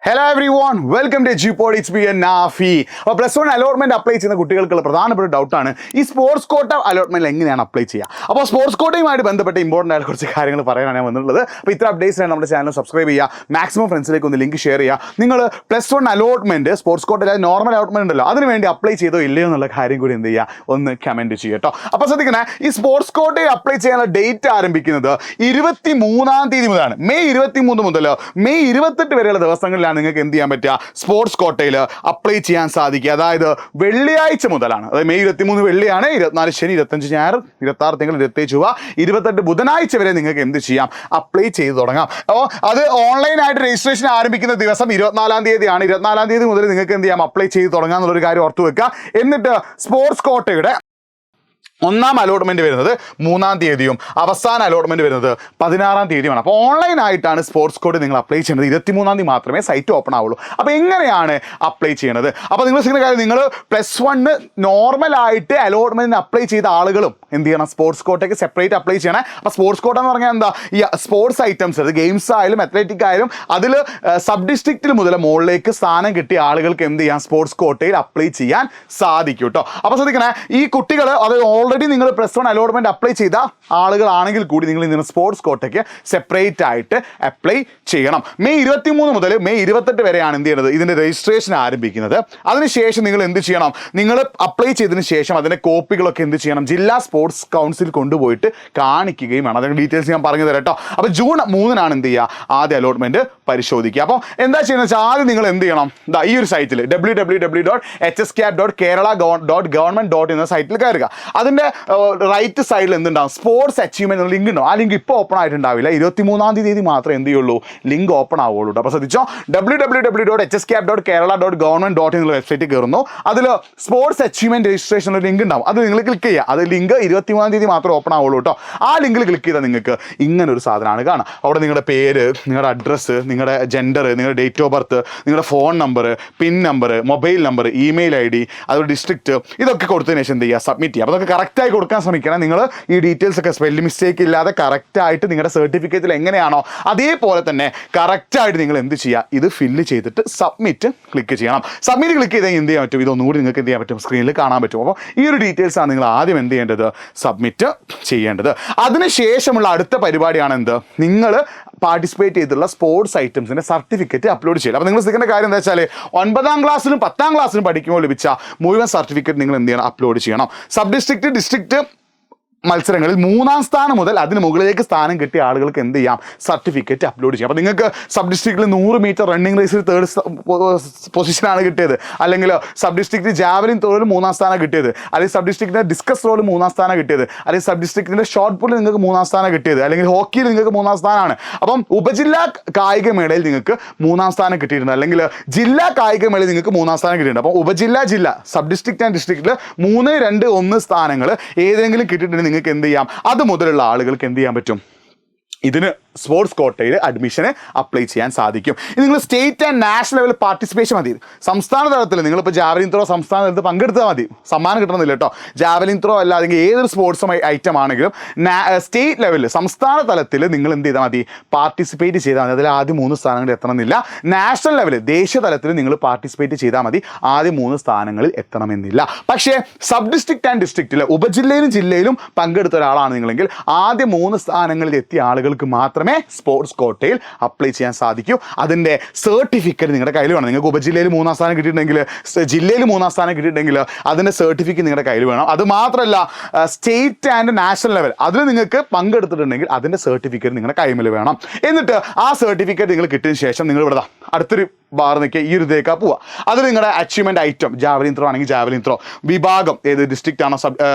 Hello everyone, welcome to ജിപോഡ്. It's B A Nafi. അപ്പോൾ plus one allotment apply ചെയ്യുന്ന കുട്ടികൾക്കുള്ള പ്രധാനപ്പെട്ട ഡൗട്ടാണ് ഈ സ്പോർട്സ് കോട്ട അലോട്ട്മെന്റ് എങ്ങനെയാണ് അപ്ലൈ ചെയ്യുക. അപ്പോൾ സ്പോർട്സ് കോട്ടയുമായിട്ട് ബന്ധപ്പെട്ട് ഇമ്പോർട്ടൻ്റ് ആയ കുറച്ച് കാര്യങ്ങൾ പറയാനാണ് ഞാൻ വന്നിട്ടുള്ളത്. അപ്പോൾ ഇത്ര അപ്ഡേറ്റ്സിനാണ് നമ്മുടെ ചാനൽ സബ്സ്ക്രൈബ് ചെയ്യുക, മാക്സിമം ഫ്രണ്ട്സിലേക്ക് ഒന്ന് ലിങ്ക് ഷെയർ ചെയ്യുക. നിങ്ങൾ പ്ലസ് വൺ അലോട്ട്മെന്റ് സ്പോർട്സ് കോട്ടയിൽ നോർമൽ അലോട്ട്മെന്റ് ഉണ്ടല്ലോ, അതിന് വേണ്ടി അപ്ലൈ ചെയ്തോ ഇല്ലയോ എന്നുള്ള കാര്യം കൂടി എന്ത് ചെയ്യുക, ഒന്ന് കമൻറ്റ് ചെയ്യുക കേട്ടോ. അപ്പോൾ ശ്രദ്ധിക്കണേ, ഈ സ്പോർട്സ് കോട്ടയിൽ അപ്ലൈ ചെയ്യാനുള്ള ഡേറ്റ് ആരംഭിക്കുന്നത് 23-ാം തീയതി മുതലാണ്. മെയ് 23 മുതൽ മെയ് 28 വരെയുള്ള ദിവസങ്ങളിലാണ് നിങ്ങൾക്ക് എന്ത് ചെയ്യാൻ പറ്റുക, സ്പോർട്സ് കോട്ടയിൽ അപ്ലൈ ചെയ്യാൻ സാധിക്കുക. അതായത് വെള്ളിയാഴ്ച മുതലാണ്. അതായത് മെയ് 23 വെള്ളിയാണ്, 24 ശനി, 25 ഞായർ, 26 തിങ്കൾ, 27 ചൊവ്വ, 28 ബുധനാഴ്ച വരെ നിങ്ങൾക്ക് എന്ത് ചെയ്യാം, അപ്ലൈ ചെയ്ത് തുടങ്ങാം. അപ്പോൾ അത് ഓൺലൈനായിട്ട് രജിസ്ട്രേഷൻ ആരംഭിക്കുന്ന ദിവസം 24-ാം തീയതിയാണ്. 24-ാം തീയതി മുതൽ നിങ്ങൾക്ക് എന്ത് ചെയ്യാം, അപ്ലൈ ചെയ്ത് തുടങ്ങാം എന്നുള്ളൊരു കാര്യം ഓർത്തു വെക്കുക. എന്നിട്ട് സ്പോർട്സ് കോട്ടയുടെ ഒന്നാം അലോട്ട്മെന്റ് വരുന്നത് 3-ാം തീയതിയും അവസാന അലോട്ട്മെന്റ് വരുന്നത് 16-ാം തീയതിയുമാണ്. അപ്പോൾ ഓൺലൈനായിട്ടാണ് സ്പോർട്സ് കോഡ് നിങ്ങൾ അപ്ലൈ ചെയ്യുന്നത്. 23-ാം തീയതി മാത്രമേ സൈറ്റ് ഓപ്പൺ ആവുള്ളൂ. അപ്പോൾ എങ്ങനെയാണ് അപ്ലൈ ചെയ്യണത്? അപ്പോൾ നിങ്ങൾ ചെയ്യുന്ന കാര്യം, നിങ്ങൾ പ്ലസ് വണ്ണ് നോർമലായിട്ട് അലോട്ട്മെന്റിന് അപ്ലൈ ചെയ്ത ആളുകളും എന്ത് ചെയ്യണം, സ്പോർട്സ് കോട്ടയ്ക്ക് സെപ്പറേറ്റ് അപ്ലൈ ചെയ്യണം. അപ്പോൾ സ്പോർട്സ് കോട്ട എന്ന് പറഞ്ഞാൽ എന്താ, ഈ സ്പോർട്സ് ഐറ്റംസ്, അത് ഗെയിംസ് ആയാലും അത്ലറ്റിക് ആയാലും അതിൽ സബ് ഡിസ്ട്രിക്റ്റിൽ മുതൽ മുകളിലേക്ക് സ്ഥാനം കിട്ടിയ ആളുകൾക്ക് എന്ത് ചെയ്യാം, സ്പോർട്സ് കോട്ടയിൽ അപ്ലൈ ചെയ്യാൻ സാധിക്കും കേട്ടോ. അപ്പോൾ ശ്രദ്ധിക്കണേ, ഈ കുട്ടികൾ അത് ഓൾറെഡി നിങ്ങൾ പ്ലസ് വൺ അലോട്ട്മെന്റ് അപ്ലൈ ചെയ്ത ആളുകളാണെങ്കിൽ കൂടി നിങ്ങൾ ഇന്ന് സ്പോർട്സ് കോട്ടയ്ക്ക് സെപ്പറേറ്റ് ആയിട്ട് അപ്ലൈ ചെയ്യണം. മെയ് 23 മുതൽ മെയ് 28 വരെയാണ് എന്ത് ചെയ്യുന്നത്, ഇതിൻ്റെ രജിസ്ട്രേഷൻ ആരംഭിക്കുന്നത്. അതിനുശേഷം നിങ്ങൾ എന്ത് ചെയ്യണം, നിങ്ങൾ അപ്ലൈ ചെയ്തതിന് ശേഷം അതിൻ്റെ കോപ്പികളൊക്കെ എന്ത് ചെയ്യണം, ജില്ലാ സ്പോർട്സ് കൗൺസിൽ കൊണ്ടുപോയിട്ട് കാണിക്കുകയും വേണം. അതിൻ്റെ ഡീറ്റെയിൽസ് ഞാൻ പറഞ്ഞു തരാം കേട്ടോ. അപ്പോൾ ജൂൺ 3-നാണ് എന്ത് ചെയ്യുക, ആദ്യ അലോട്ട്മെന്റ് പരിശോധിക്കുക. അപ്പോൾ എന്താ ചെയ്യുന്നത് വെച്ചാൽ, ആദ്യം നിങ്ങൾ എന്ത് ചെയ്യണം, ഈ ഒരു സൈറ്റിൽ www.hscap.kerala.government എന്ന സൈറ്റിൽ കയറുക. അതിൻ്റെ റൈറ്റ് സൈഡിൽ എന്തുണ്ടാവും, സ്പോർട്സ് അച്ചീവ്മെന്റ് ലിങ്ക് ഉണ്ടാവും. ആ ലിങ്ക് ഇപ്പോൾ ഓപ്പൺ ആയിട്ടുണ്ടാവില്ല. 23-ാം തീയതി മാത്രമേ എന്ത് ചെയ്യുള്ളൂ, ലിങ്ക് ഓപ്പൺ ആവുള്ളൂ. അപ്പോൾ ശ്രദ്ധിച്ചോ, www.hscap.kerala.government എന്നുള്ള വെബ്സൈറ്റിൽ കയറുന്നു. അതിൽ സ്പോർട്സ് അച്ചീവ്മെന്റ് രജിസ്ട്രേഷൻ ഒരു ലിങ്ക് ഉണ്ടാവും. അത് നിങ്ങൾ ക്ലിക്ക് ചെയ്യുക. അത് ലിങ്ക് 23-ാം തീയതി മാത്രമേ ഓപ്പൺ ആവുള്ളൂ കേട്ടോ. ആ ലിങ്കിൽ ക്ലിക്ക് ചെയ്താൽ നിങ്ങൾക്ക് ഇങ്ങനെ ഒരു സാധനമാണ് കാണുക. അവിടെ നിങ്ങളുടെ പേര്, നിങ്ങളുടെ അഡ്രസ്സ്, നിങ്ങളുടെ ജെൻഡർ, നിങ്ങളുടെ ഡേറ്റ് ഓഫ് ബർത്ത്, നിങ്ങളുടെ phone number, pin number, mobile number, email ID, അതുപോലെ ഡിസ്ട്രിക്റ്റ്, ഇതൊക്കെ കൊടുത്തതിന് ശേഷം എന്ത് ചെയ്യുക, സബ്മിറ്റ് ചെയ്യുക. അപ്പോൾ അതൊക്കെ കറക്റ്റായി കൊടുക്കാൻ ശ്രമിക്കണം. നിങ്ങൾ ഈ ഡീറ്റെയിൽസ് ഒക്കെ സ്പെല്ലിംഗ് മിസ്റ്റേക്ക് ഇല്ലാതെ കറക്റ്റായിട്ട് നിങ്ങളുടെ സർട്ടിഫിക്കറ്റിൽ എങ്ങനെയാണോ അതേപോലെ തന്നെ കറക്റ്റായിട്ട് നിങ്ങൾ എന്ത് ചെയ്യുക, ഇത് ഫില്ല് ചെയ്തിട്ട് സബ്മിറ്റ് ക്ലിക്ക് ചെയ്യണം. സബ്മിറ്റ് ക്ലിക്ക് ചെയ്താൽ എന്ത് ചെയ്യാൻ പറ്റും, ഇതൊന്നുകൂടി നിങ്ങൾക്ക് എന്ത് ചെയ്യാൻ പറ്റും, സ്ക്രീനിൽ കാണാൻ പറ്റും. അപ്പോൾ ഈ ഒരു ഡീറ്റെയിൽസാണ് നിങ്ങൾ ആദ്യം എന്ത് ചെയ്യേണ്ടത്, സബ്മിറ്റ് ചെയ്യേണ്ടത്. അതിനുശേഷമുള്ള അടുത്ത പരിപാടിയാണ് എന്ത്, നിങ്ങൾ പാർട്ടിസിപ്പേറ്റ് ചെയ്തിട്ടുള്ള സ്പോർട്സ് ഐറ്റംസിൻ്റെ സർട്ടിഫിക്കറ്റ് അപ്ലോഡ് ചെയ്യുക. അപ്പോൾ നിങ്ങൾ ശ്രദ്ധിക്കേണ്ട കാര്യം എന്താ വെച്ചാൽ, 9-ാം ക്ലാസ്സിലും 10-ാം ക്ലാസ്സിലും പഠിക്കുമ്പോൾ ലഭിച്ച മുഴുവൻ സർട്ടിഫിക്കറ്റ് നിങ്ങൾ എന്ത് ചെയ്യണം, അപ്ലോഡ് ചെയ്യണം. സബ് ഡിസ്ട്രിക്റ്റ് മത്സരങ്ങളിൽ 3-ാം സ്ഥാനം മുതൽ അതിന് മുകളിലേക്ക് സ്ഥാനം കിട്ടിയ ആളുകൾക്ക് എന്ത് ചെയ്യാം, സർട്ടിഫിക്കറ്റ് അപ്ലോഡ് ചെയ്യാം. അപ്പോൾ നിങ്ങൾക്ക് സബ് ഡിസ്ട്രിക്റ്റിൽ 100 മീറ്റർ റണ്ണിങ് റേസിൽ 3rd പൊസിഷനാണ് കിട്ടിയത്, അല്ലെങ്കിൽ സബ് ഡിസ്ട്രിക്റ്റ് ജാവലിൻ ത്രോയിൽ 3-ാം സ്ഥാനം കിട്ടിയത്, അല്ലെങ്കിൽ സബ് ഡിസ്ട്രിക്റ്റിൻ്റെ ഡിസ്കസ് ത്രോയിൽ 3-ാം സ്ഥാനം കിട്ടിയത്, അല്ലെങ്കിൽ സബ് ഡിസ്ട്രിക്റ്റിൻ്റെ ഷോർട്ട് പുള്ളിൽ നിങ്ങൾക്ക് 3-ാം സ്ഥാനം കിട്ടിയത്, അല്ലെങ്കിൽ ഹോക്കിയിൽ നിങ്ങൾക്ക് 3-ാം സ്ഥാനമാണ്. അപ്പം ഉപജില്ലാ കായികമേളയിൽ നിങ്ങൾക്ക് 3-ാം സ്ഥാനം കിട്ടിയിട്ടുണ്ട്, അല്ലെങ്കിൽ ജില്ലാ കായികമേളയിൽ നിങ്ങൾക്ക് 3-ാം സ്ഥാനം കിട്ടിയിട്ടുണ്ട്. അപ്പോൾ ജില്ല സബ് ഡിസ്ട്രിക്റ്റ് ആൻഡ് ഡിസ്ട്രിക്റ്റിൽ 3, 2, 1 സ്ഥാനങ്ങൾ ഏതെങ്കിലും കിട്ടിയിട്ടുണ്ടെങ്കിൽ നിങ്ങൾക്ക് എന്ത് ചെയ്യാം, അത് മുതലുള്ള ആളുകൾക്ക് എന്ത് ചെയ്യാൻ പറ്റും, ഇതിന് സ്പോർട്സ് കോട്ടയിൽ അഡ്മിഷന് അപ്ലൈ ചെയ്യാൻ സാധിക്കും. ഇത് നിങ്ങൾ state and national level participation മതി. സംസ്ഥാന തലത്തിൽ നിങ്ങളിപ്പോൾ ജാവലിൻ ത്രോ സംസ്ഥാന തലത്തിൽ പങ്കെടുത്താൽ മതി, സമ്മാനം കിട്ടണമെന്നില്ല കേട്ടോ. ജാവലിൻ ത്രോ അല്ല, അല്ലെങ്കിൽ ഏതൊരു സ്പോർട്സ് ഐറ്റം ആണെങ്കിലും സ്റ്റേറ്റ് ലെവലിൽ, സംസ്ഥാന തലത്തിൽ നിങ്ങൾ എന്ത് ചെയ്താൽ മതി, പാർട്ടിസിപ്പേറ്റ് ചെയ്താൽ മതി. അതിൽ ആദ്യം 3 സ്ഥാനങ്ങളിൽ എത്തണമെന്നില്ല. നാഷണൽ ലെവലിൽ, ദേശീയ തലത്തിൽ നിങ്ങൾ പാർട്ടിസിപ്പേറ്റ് ചെയ്താൽ മതി, ആദ്യം 3 സ്ഥാനങ്ങളിൽ എത്തണമെന്നില്ല. പക്ഷേ സബ് ഡിസ്ട്രിക്റ്റ് ആൻഡ് ഡിസ്ട്രിക്റ്റിൽ, ഉപജില്ലയിലും ജില്ലയിലും പങ്കെടുത്ത ഒരാളാണ് നിങ്ങളെങ്കിൽ ആദ്യം 3 സ്ഥാനങ്ങളിൽ എത്തിയ ആളുകൾക്ക് മാത്രമേ സ്പോർട്സ് കോട്ടയിൽ അപ്ലൈ ചെയ്യാൻ സാധിക്കൂ. അതിൻ്റെ സർട്ടിഫിക്കറ്റ് നിങ്ങളുടെ കയ്യിൽ വേണം. നിങ്ങൾക്ക് ഉപജില്ലയിൽ 3-ാം സ്ഥാനം കിട്ടിയിട്ടുണ്ടെങ്കിൽ, ജില്ലയിൽ 3-ാം സ്ഥാനം കിട്ടിയിട്ടുണ്ടെങ്കിൽ അതിൻ്റെ സർട്ടിഫിക്കറ്റ് നിങ്ങളുടെ കയ്യിൽ വേണം. അത് മാത്രമല്ല, സ്റ്റേറ്റ് ആൻഡ് നാഷണൽ ലെവൽ അതിൽ നിങ്ങൾക്ക് പങ്കെടുത്തിട്ടുണ്ടെങ്കിൽ അതിൻ്റെ സർട്ടിഫിക്കറ്റ് നിങ്ങളുടെ കൈമിൽ വേണം. എന്നിട്ട് ആ സർട്ടിഫിക്കറ്റ് നിങ്ങൾ കിട്ടിയതിന് ശേഷം നിങ്ങൾ ഇവിടെ അടുത്തൊരു ബാർ നിൽക്കുക, ഈ ഒരു ഇതേക്കാ പോവുക. അത് നിങ്ങളുടെ അച്ചീവ്മെൻറ്റ് ഐറ്റം, ജാവലിൻ ത്രോ ആണെങ്കിൽ ജാവലിൻ ത്രോ, വിഭാഗം ഏത് ഡിസ്ട്രിക്റ്റ് ആണോ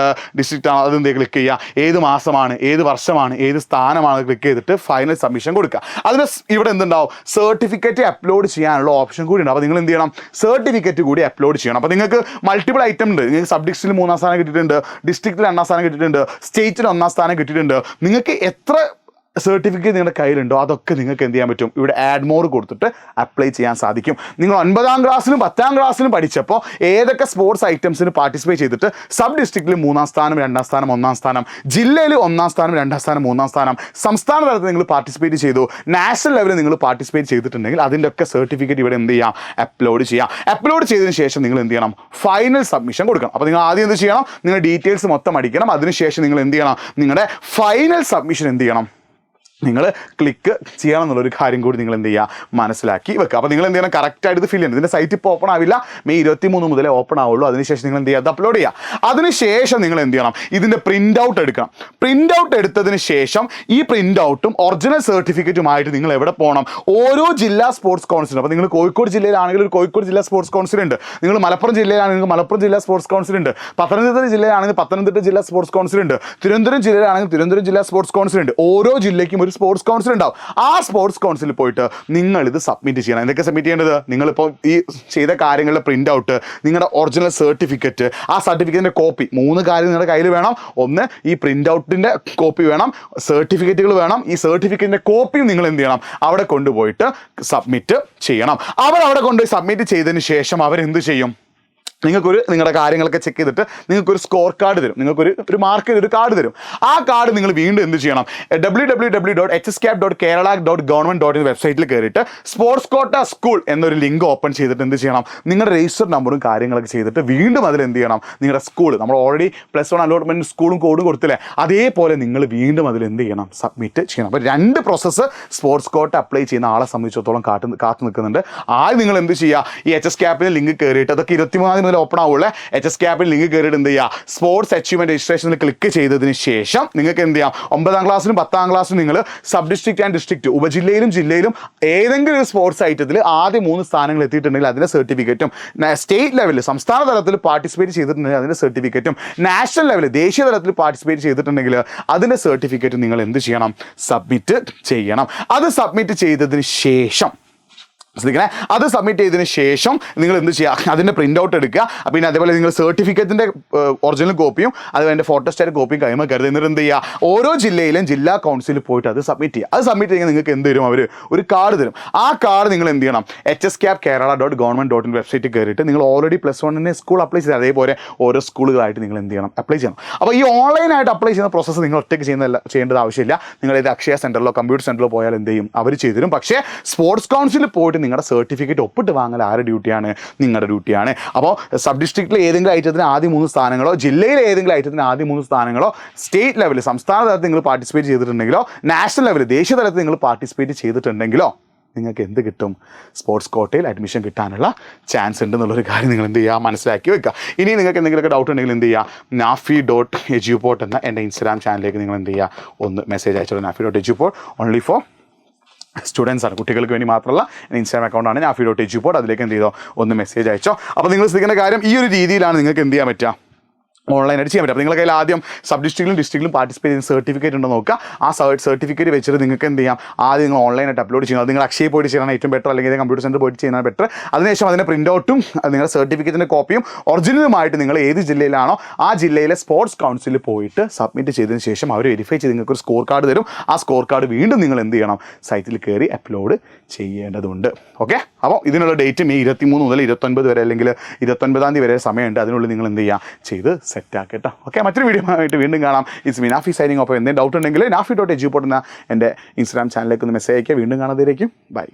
ഡിസ്ട്രിക്റ്റ് ആണോ അതെന്തേ ക്ലിക്ക് ചെയ്യുക, ഏത് മാസമാണ്, ഏത് വർഷമാണ്, ഏത് സ്ഥാനമാണ് ക്ലിക്ക് ചെയ്തിട്ട് ഫൈനൽ സബ്മിഷൻ കൊടുക്കുക. അതിന് ഇവിടെ എന്തുണ്ടാവും, സർട്ടിഫിക്കറ്റ് അപ്ലോഡ് ചെയ്യാനുള്ള ഓപ്ഷൻ കൂടി ഉണ്ട്. അപ്പോൾ നിങ്ങൾ എന്ത് ചെയ്യണം, സർട്ടിഫിക്കറ്റ് കൂടി അപ്ലോഡ് ചെയ്യണം. അപ്പോൾ നിങ്ങൾക്ക് മൾട്ടിപ്പിൾ ഐറ്റം ഉണ്ട്. നിങ്ങൾക്ക് സബ് ഡിസ്ട്രിക്റ്റിൽ 3-ാം സ്ഥാനം കിട്ടിയിട്ടുണ്ട്, ഡിസ്ട്രിക്റ്റിൽ 2-ാം സ്ഥാനം കിട്ടിയിട്ടുണ്ട്, സ്റ്റേറ്റിൽ 1-ാം സ്ഥാനം കിട്ടിയിട്ടുണ്ട്. നിങ്ങൾക്ക് എത്ര സർട്ടിഫിക്കറ്റ് നിങ്ങളുടെ കയ്യിലുണ്ടോ അതൊക്കെ നിങ്ങൾക്ക് എന്ത് ചെയ്യാൻ പറ്റും, ഇവിടെ ആഡ് മോർ കൊടുത്തിട്ട് അപ്ലൈ ചെയ്യാൻ സാധിക്കും. നിങ്ങൾ 9ാം ക്ലാസ്സിലും 10ാം ക്ലാസ്സിലും പഠിച്ചപ്പോൾ ഏതൊക്കെ സ്പോർട്സ് ഐറ്റംസിന് പാർട്ടിസിപ്പേറ്റ് ചെയ്തിട്ട് സബ് ഡിസ്ട്രിക്റ്റിൽ 3ാം സ്ഥാനം 2ാം സ്ഥാനം 1ാം സ്ഥാനം, ജില്ലയിൽ 1ാം സ്ഥാനം 2ാം സ്ഥാനം 3ാം സ്ഥാനം, സംസ്ഥാന തലത്തിൽ നിങ്ങൾ പാർട്ടിസിപ്പേറ്റ് ചെയ്തു, നാഷണൽ ലെവലിൽ നിങ്ങൾ പാർട്ടിസിപ്പേറ്റ് ചെയ്തിട്ടുണ്ടെങ്കിൽ അതിൻ്റെ ഒക്കെ സർട്ടിഫിക്കറ്റ് ഇവിടെ എന്ത് ചെയ്യാം, അപ്ലോഡ് ചെയ്യാം. അപ്ലോഡ് ചെയ്തതിന് ശേഷം നിങ്ങൾ എന്ത് ചെയ്യണം, ഫൈനൽ സബ്മിഷൻ കൊടുക്കണം. അപ്പോൾ നിങ്ങൾ ആദ്യം എന്ത് ചെയ്യണം, നിങ്ങളുടെ ഡീറ്റെയിൽസ് മൊത്തം അടിക്കണം. അതിനുശേഷം നിങ്ങൾ എന്ത് ചെയ്യണം, നിങ്ങളുടെ ഫൈനൽ സബ്മിഷൻ എന്ത് ചെയ്യണം, നിങ്ങൾ ക്ലിക്ക് ചെയ്യണം എന്നുള്ളൊരു കാര്യം കൂടി നിങ്ങൾ എന്ത് ചെയ്യുക, മനസ്സിലാക്കി വെക്കുക. അപ്പോൾ നിങ്ങൾ എന്ത് ചെയ്യണം, കറക്റ്റായിട്ട് ഇത് ഫിൽ ചെയ്യണം. ഇതിൻ്റെ സൈറ്റ് ഇപ്പോൾ ഓപ്പൺ ആവില്ല, മെയ് 23 മുതലേ ഓപ്പൺ ആവുള്ളൂ. അതിനുശേഷം നിങ്ങൾ എന്ത് ചെയ്യുക, അത് അപ്ലോഡ് ചെയ്യുക. അതിനുശേഷം നിങ്ങൾ എന്ത് ചെയ്യണം, ഇതിൻ്റെ പ്രിൻ്റ് ഔട്ട് എടുക്കണം. പ്രിൻ്റ് ഔട്ട് എടുത്തതിന് ശേഷം ഈ പ്രിൻ്റ് ഔട്ടും ഒറിജിനൽ സർട്ടിഫിക്കറ്റുമായിട്ട് നിങ്ങൾ എവിടെ പോകണം, ഓരോ ജില്ലാ സ്പോർട്സ് കൗൺസിലും. അപ്പോൾ നിങ്ങൾ കോഴിക്കോട് ജില്ലയിലാണെങ്കിൽ ഒരു കോഴിക്കോട് ജില്ലാ സ്പോർട്സ് കൗൺസിൽ ഉണ്ട്, നിങ്ങൾ മലപ്പുറം ജില്ലയിലാണെങ്കിൽ മലപ്പുറം ജില്ലാ സ്പോർട്സ് കൗൺസിൽ ഉണ്ട്, പത്തനംതിട്ട ജില്ലയിലാണെങ്കിൽ പത്തനംതിട്ട ജില്ലാ സ്പോർട്സ് കൗൺസിൽ ഉണ്ട്, തിരുവനന്തപുരം ജില്ലയിലാണെങ്കിൽ തിരുവനന്തപുരം ജില്ലാ സ്പോർട്സ് കൗൺസിൽ ഉണ്ട്. ഓരോ ജില്ലയ്ക്കും സ്പോർട്സ് കൗൺസിൽ ഉണ്ടാവും. ആ സ്പോർട്സ് കൗൺസിലിൽ പോയിട്ട് നിങ്ങൾ ഇത് സബ്മിറ്റ് ചെയ്യണം. എന്തൊക്കെ സബ്മിറ്റ് ചെയ്യേണ്ടത്, നിങ്ങളിപ്പോൾ ഈ ചെയ്ത കാര്യങ്ങളുടെ പ്രിൻ്റ് ഔട്ട്, നിങ്ങളുടെ ഒറിജിനൽ സർട്ടിഫിക്കറ്റ്, ആ സർട്ടിഫിക്കറ്റിൻ്റെ കോപ്പി, 3 കാര്യം നിങ്ങളുടെ കയ്യിൽ വേണം. ഒന്ന്, ഈ പ്രിൻ്റ് ഔട്ടിൻ്റെ കോപ്പി വേണം, സർട്ടിഫിക്കറ്റുകൾ വേണം. ഈ സർട്ടിഫിക്കറ്റിൻ്റെ കോപ്പിയും നിങ്ങൾ എന്ത് ചെയ്യണം, അവിടെ കൊണ്ടുപോയിട്ട് സബ്മിറ്റ് ചെയ്യണം. അവിടെ കൊണ്ടുപോയി സബ്മിറ്റ് ചെയ്തതിന് ശേഷം അവരെന്ത് ചെയ്യും, നിങ്ങളുടെ കാര്യങ്ങളൊക്കെ ചെക്ക് ചെയ്തിട്ട് നിങ്ങൾക്കൊരു സ്കോർ കാർഡ് തരും, നിങ്ങൾക്കൊരു മാർക്ക് ചെയ്തൊരു കാർഡ് തരും. ആ കാർഡ് നിങ്ങൾ വീണ്ടും എന്ത് ചെയ്യണം, www.hscap.kerala.government.in വെബ്സൈറ്റിൽ കയറിയിട്ട് സ്പോർട്സ് കോട്ട സ്കൂൾ എന്നൊരു ലിങ്ക് ഓപ്പൺ ചെയ്തിട്ട് എന്ത് ചെയ്യണം, നിങ്ങളുടെ രജിസ്റ്റർ നമ്പറും കാര്യങ്ങളൊക്കെ ചെയ്തിട്ട് വീണ്ടും അതിൽ എന്ത് ചെയ്യണം, നിങ്ങളുടെ സ്കൂൾ, നമ്മൾ ഓൾറെഡി +1 അലോട്ട്മെൻറ്റ് സ്കൂളും കോഡും കൊടുത്തില്ലേ, അതേപോലെ നിങ്ങൾ വീണ്ടും അതിൽ എന്ത് ചെയ്യണം, സബ്മിറ്റ് ചെയ്യണം. അപ്പോൾ 2 പ്രോസസ്സ് സ്പോർട്സ് കോട്ട അപ്ലൈ ചെയ്യുന്ന ആളെ സംബന്ധിച്ചിടത്തോളം കാത്തു നിൽക്കുന്നുണ്ട്. ആദ്യം നിങ്ങൾ എന്ത് ചെയ്യുക, ഈ HSCAP ലിങ്ക് കയറിയിട്ട്, അതൊക്കെ 23 ഓപ്പൺ ആവുള്ളൂ. HSCAP ലിങ്ക് കയറിയിട്ട് എന്ത് ചെയ്യുക, സ്പോർട്സ് അച്ചീവ്മെന്റ് രജിസ്ട്രേഷനിൽ ക്ലിക്ക് ചെയ്തതിന് ശേഷം നിങ്ങൾക്ക് എന്ത് ചെയ്യാം, 9ാം ക്ലാസ്സിലും 10ാം ക്ലാസ്സിലും നിങ്ങൾ സബ് ഡിസ്ട്രിക്ട് ആൻഡ് ഡിസ്ട്രിക്ട്, ഉപജില്ലയിലും ജില്ലയിലും ഏതെങ്കിലും ഒരു സ്പോർട്സ് ഐറ്റത്തിൽ ആദ്യം 3 സ്ഥാനങ്ങൾ എത്തിയിട്ടുണ്ടെങ്കിൽ അതിൻ്റെ സർട്ടിഫിക്കറ്റും, സ്റ്റേറ്റ് ലെവലിൽ സംസ്ഥാന തലത്തിൽ പാർട്ടിസിപ്പേറ്റ് ചെയ്തിട്ടുണ്ടെങ്കിൽ അതിൻ്റെ സർട്ടിഫിക്കറ്റും, നാഷണൽ ലെവലിൽ ദേശീയ തലത്തിൽ പാർട്ടിസിപ്പേറ്റ് ചെയ്തിട്ടുണ്ടെങ്കിൽ അതിൻ്റെ സർട്ടിഫിക്കറ്റും നിങ്ങൾ എന്ത് ചെയ്യണം, സബ്മിറ്റ് ചെയ്യണം. അത് സബ്മിറ്റ് ചെയ്തതിന് ശേഷം അത് സബ്മിറ്റ് ചെയ്തതിന് ശേഷം നിങ്ങൾ എന്ത് ചെയ്യുക, അതിൻ്റെ പ്രിൻ്റ് ഔട്ട് എടുക്കുക. പിന്നെ അതേപോലെ നിങ്ങൾ സർട്ടിഫിക്കറ്റിൻ്റെ ഒറിജിനൽ കോപ്പിയും അതുപോലെ ഫോട്ടോസ്റ്റാറ്റ് കോപ്പിയും കൈമ കരുതി. എന്നിട്ട് എന്ത് ചെയ്യുക, ഓരോ ജില്ലയിലും ജില്ലാ കൗൺസിലിൽ പോയിട്ട് അത് സബ്മിറ്റ് ചെയ്യുക. അത് സബ്മിറ്റ് ചെയ്യുക നിങ്ങൾക്ക് എന്ത് തരും, അവർ ഒരു കാർഡ് തരും. ആ കാർഡ് നിങ്ങൾ എന്ത് ചെയ്യണം, hscap.kerala.government.in വെബ്സൈറ്റിൽ കയറിയിട്ട് നിങ്ങൾ ഓൾറെഡി +1 സ്കൂൾ അപ്ലൈ ചെയ്ത് അതേപോലെ ഓരോ സ്കൂളുകളായിട്ട് നിങ്ങൾ എന്ത് ചെയ്യണം, അപ്ലൈ ചെയ്യണം. അപ്പോൾ ഈ ഓൺലൈനായിട്ട് അപ്ലൈ ചെയ്യുന്ന പ്രോസസ്സ് നിങ്ങൾ ഒറ്റയ്ക്ക് ചെയ്യേണ്ടത് ആവശ്യമില്ല. നിങ്ങൾ ഇത് അക്ഷയ സെൻറ്ററിലോ കമ്പ്യൂട്ടർ സെൻറ്ററിലോ പോയാൽ എന്ത് ചെയ്യും, അവർ ചെയ്തു തരും. പക്ഷേ സ്പോർട്സ് കൗൺസിലിൽ പോയിട്ട് നിങ്ങളുടെ സർട്ടിഫിക്കറ്റ് ഒപ്പിട്ട് വാങ്ങൽ ആരുടെ ഡ്യൂട്ടിയാണ്, നിങ്ങളുടെ ഡ്യൂട്ടിയാണ്. അപ്പോൾ സബ് ഡിസ്ട്രിക്റ്റിൽ ഏതെങ്കിലും ഐറ്റത്തിന് ആദ്യം 3 സ്ഥാനങ്ങളോ, ജില്ലയിലെ ഏതെങ്കിലും ഐറ്റത്തിന് ആദ്യം 3 സ്ഥാനങ്ങളോ, സ്റ്റേറ്റ് ലെവലിൽ സംസ്ഥാന തലത്തിൽ നിങ്ങൾ പാർട്ടിസിപ്പേറ്റ് ചെയ്തിട്ടുണ്ടെങ്കിലോ, നാഷണൽ ലെവലിൽ ദേശീയ തലത്തിൽ നിങ്ങൾ പാർട്ടിസിപ്പേറ്റ് ചെയ്തിട്ടുണ്ടെങ്കിലോ നിങ്ങൾക്ക് എന്ത് കിട്ടും, സ്പോർട്സ് കോട്ടയിൽ അഡ്മിഷൻ കിട്ടാനുള്ള ചാൻസ് ഉണ്ടെന്നുള്ളൊരു കാര്യം നിങ്ങൾ എന്ത് ചെയ്യുക, മനസ്സിലാക്കി വെക്കുക. ഇനി നിങ്ങൾക്ക് എന്തെങ്കിലുമൊക്കെ ഡൗട്ട് ഉണ്ടെങ്കിൽ എന്ത് ചെയ്യുക, nafi.eduport എന്ന എൻ്റെ ഇൻസ്റ്റാഗ്രാം ചാനലിലേക്ക് നിങ്ങൾ എന്ത് ചെയ്യുക, ഒന്ന് മെസ്സേജ് അയച്ചോളൂ. nafi.eduport ഓൺലി ഫോർ സ്റ്റുഡൻസ് ആണ്, കുട്ടികൾക്ക് വേണ്ടി മാത്രമല്ല. ഇൻസ്റ്റാഗ്രാം അക്കൗണ്ടാണ് nafi.eduport. അതിലേക്ക് എന്ത് ചെയ്തോ, ഒന്ന് മെസ്സേജ് അയച്ചോ. അപ്പോൾ നിങ്ങൾ ശ്രദ്ധിക്കേണ്ട കാര്യം, ഈ ഒരു രീതിയിലാണ് നിങ്ങൾക്ക് എന്ത് ചെയ്യാൻ പറ്റുക, ഓൺലൈനായിട്ട് ചെയ്യാൻ പറ്റും. അപ്പോൾ നിങ്ങളുടെ കയ്യിൽ ആദ്യം സബ് ഡിസ്ട്രിക്റ്റിലും ഡിസ്ട്രിക്റ്റിലും പാർട്ടിസിപ്പേറ്റ് ചെയ്യുന്ന സർട്ടിഫിക്കറ്റ് ഉണ്ടോ നോക്കുക. ആ സർട്ടിഫിക്കറ്റ് വെച്ചിട്ട് നിങ്ങൾക്ക് എന്ത് ചെയ്യാം, ആദ്യം നിങ്ങൾ ഓൺലൈനായിട്ട് അപ്ലോഡ് ചെയ്യണം. അത് നിങ്ങൾ അക്ഷയ പോയിട്ട് ചെയ്യണം ഏറ്റവും ബെറ്റർ, അല്ലെങ്കിൽ കമ്പ്യൂട്ടർ സെൻറ്റർ പോയിട്ട് ചെയ്യുന്നതാണ് ബെറ്റർ. അതിനുശേഷം അതിൻ്റെ പ്രിൻ്റ് ഔട്ടും നിങ്ങളുടെ സർട്ടിഫിക്കറ്റിൻ്റെ കോപ്പിയും ഒറിജിനലുമായിട്ട് നിങ്ങൾ ഏത് ജില്ലയിലാണോ ആ ജില്ലയിലെ സ്പോർട്സ് കൗൺസിലിൽ പോയിട്ട് സബ്മിറ്റ് ചെയ്തതിന് ശേഷം അവർ വെരിഫൈ ചെയ്ത് നിങ്ങൾക്ക് ഒരു സ്കോർ കാർഡ് തരും. ആ സ്കോർ കാർഡ് വീണ്ടും നിങ്ങൾ എന്ത് ചെയ്യണം, സൈറ്റിൽ കയറി അപ്ലോഡ് ചെയ്യേണ്ടതുണ്ട്. ഓക്കെ, അപ്പോൾ ഇതിനുള്ള ഡേറ്റ് മെയ് 23 മുതൽ 29 വരെ, അല്ലെങ്കിൽ 29-ാം തീയതി വരെ സമയമുണ്ട്. അതിനുള്ളിൽ നിങ്ങൾ എന്ത് ചെയ്യുക, ചെയ്ത് സെറ്റാക്കട്ടോ. ഓക്കെ, മറ്റൊരു വീഡിയോ ആയിട്ട് വീണ്ടും കാണാം. It's me Nafi signing off. എന്തെങ്കിലും ഡൗട്ട് ഉണ്ടെങ്കിൽ nafi.eduport എന്ന എൻ്റെ ഇൻസ്റ്റാഗ്രാം ചാനലിലേക്ക് ഒന്ന് മെസ്സേജ് അയക്കുക. വീണ്ടും കാണാതിരിക്കും. ബൈ.